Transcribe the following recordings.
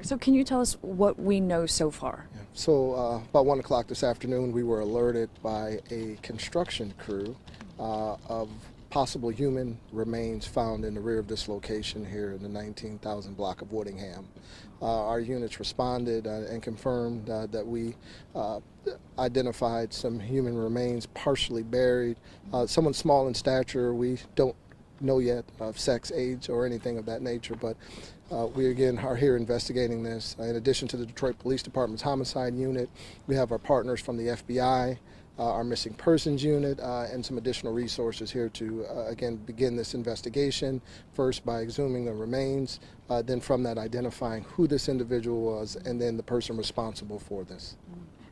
So can you tell us what we know so far? Yeah. So about 1 o'clock this afternoon, we were alerted by a construction crew of possible human remains found in the rear of this location here in the 19,000 block of Woodingham. Our units responded and confirmed that we identified some human remains partially buried. Someone small in stature. We don't know yet of sex, age, or anything of that nature, but we again are here investigating this. In addition to the Detroit Police Department's homicide unit, we have our partners from the FBI, our missing persons unit, and some additional resources here to again begin this investigation, first by exhuming the remains, then from that identifying who this individual was, and then the person responsible for this.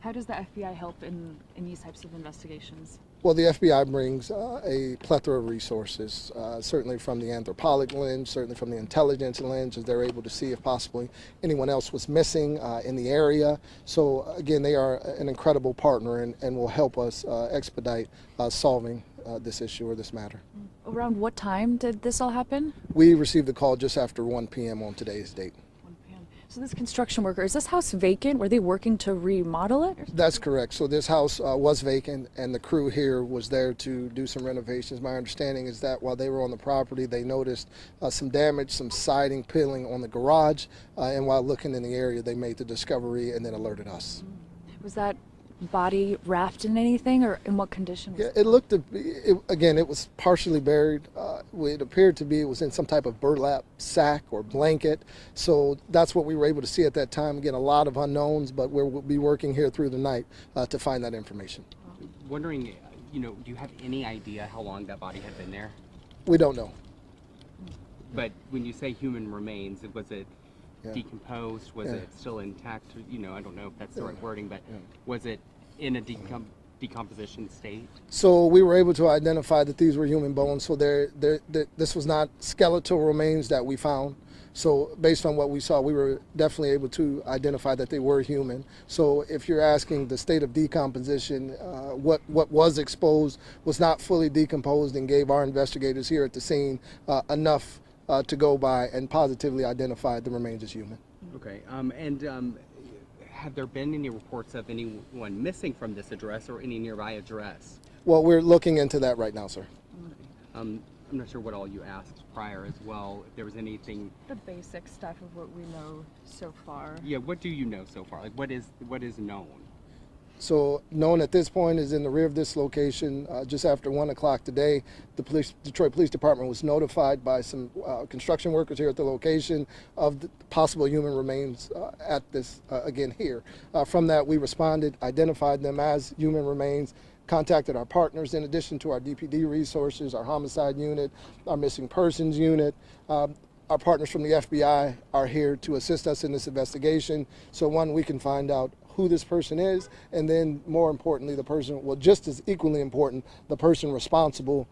How does the FBI help in these types of investigations? Well, the FBI brings a plethora of resources, certainly from the anthropologic lens, certainly from the intelligence lens, as they're able to see if possibly anyone else was missing in the area. So again, they are an incredible partner and will help us expedite solving this issue or this matter. Around what time did this all happen? We received the call just after 1 p.m. on today's date. So this construction worker, is this house vacant? Were they working to remodel it? That's correct. So this house was vacant, and the crew here was there to do some renovations. My understanding is that while they were on the property, they noticed some damage, some siding peeling on the garage, and while looking in the area, they made the discovery and then alerted us. Was that body wrapped in anything, or in what condition was it? It looked to be, again, it was partially buried. It appeared to be it was in some type of burlap sack or blanket. So that's what we were able to see at that time. Again, a lot of unknowns, but we'll be working here through the night to find that information. Wondering, do you have any idea how long that body had been there? We don't know. But when you say human remains, was it decomposed? Was it still intact? I don't know if that's the right wording, but was it in a decomposition state? So we were able to identify that these were human bones. So this was not skeletal remains that we found. So based on what we saw, we were definitely able to identify that they were human. So if you're asking the state of decomposition, what was exposed was not fully decomposed and gave our investigators here at the scene enough to go by and positively identify the remains as human. Okay, have there been any reports of anyone missing from this address or any nearby address? Well, we're looking into that right now, sir. I'm not sure what all you asked prior as well, if there was anything. The basic stuff of what we know so far. Yeah, what do you know so far? Like, what is known? So known at this point is in the rear of this location. Just after 1 o'clock today, the Detroit Police Department was notified by some construction workers here at the location of the possible human remains at this, again, here. From that, we responded, identified them as human remains, contacted our partners in addition to our DPD resources, our homicide unit, our missing persons unit. Our partners from the FBI are here to assist us in this investigation. So one, we can find out who this person is, and then more importantly, the person, well, just as equally important, the person responsible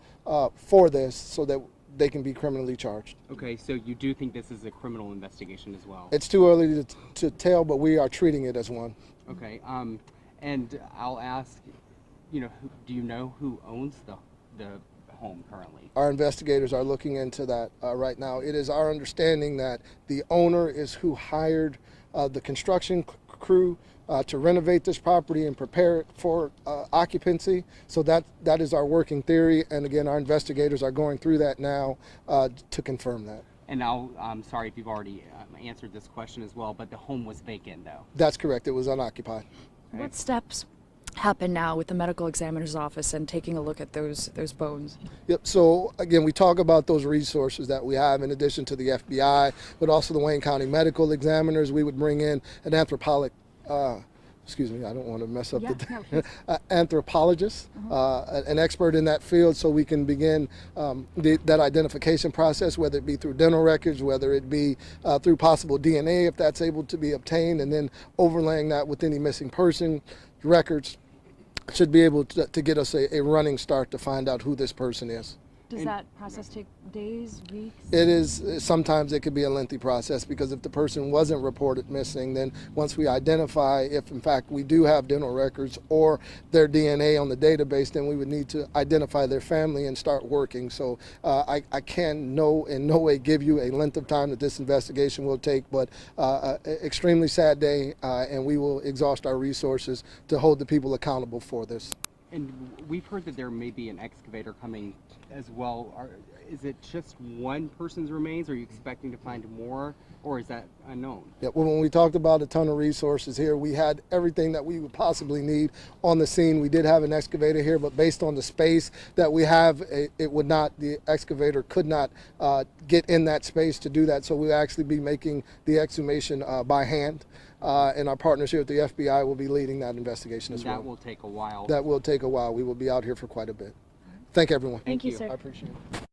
for this so that they can be criminally charged. Okay, so you do think this is a criminal investigation as well? It's too early to tell, but we are treating it as one. Okay, and I'll ask, do you know who owns the home currently? Our investigators are looking into that right now. It is our understanding that the owner is who hired the construction crew to renovate this property and prepare it for occupancy. So that is our working theory, and again, our investigators are going through that now to confirm that. And I'm sorry if you've already answered this question as well, but the home was vacant though? That's correct, it was unoccupied. Okay. What steps happen now with the medical examiner's office and taking a look at those bones? Yep, so again, we talk about those resources that we have in addition to the FBI, but also the Wayne County medical examiners. We would bring in an anthropologist, excuse me, I don't want to mess up anthropologist, an expert in that field, so we can begin that identification process, whether it be through dental records, whether it be through possible DNA if that's able to be obtained, and then overlaying that with any missing person records should be able to get us a running start to find out who this person is. Does And- that process take days, weeks? It is, sometimes it could be a lengthy process, because if the person wasn't reported missing, then once we identify if in fact we do have dental records or their DNA on the database, then we would need to identify their family and start working. So I can in no way give you a length of time that this investigation will take, but extremely sad day, and we will exhaust our resources to hold the people accountable for this. And we've heard that there may be an excavator coming as well. Is it just one person's remains? Are you expecting to find more, or is that unknown? Yeah, well, when we talked about a ton of resources here, we had everything that we would possibly need on the scene. We did have an excavator here, but based on the space that we have, the excavator could not get in that space to do that. So we'll actually be making the exhumation by hand. And our partners here at the FBI will be leading that investigation as well. That will take a while. That will take a while. We will be out here for quite a bit. Thank everyone. Thank you, sir. I appreciate it.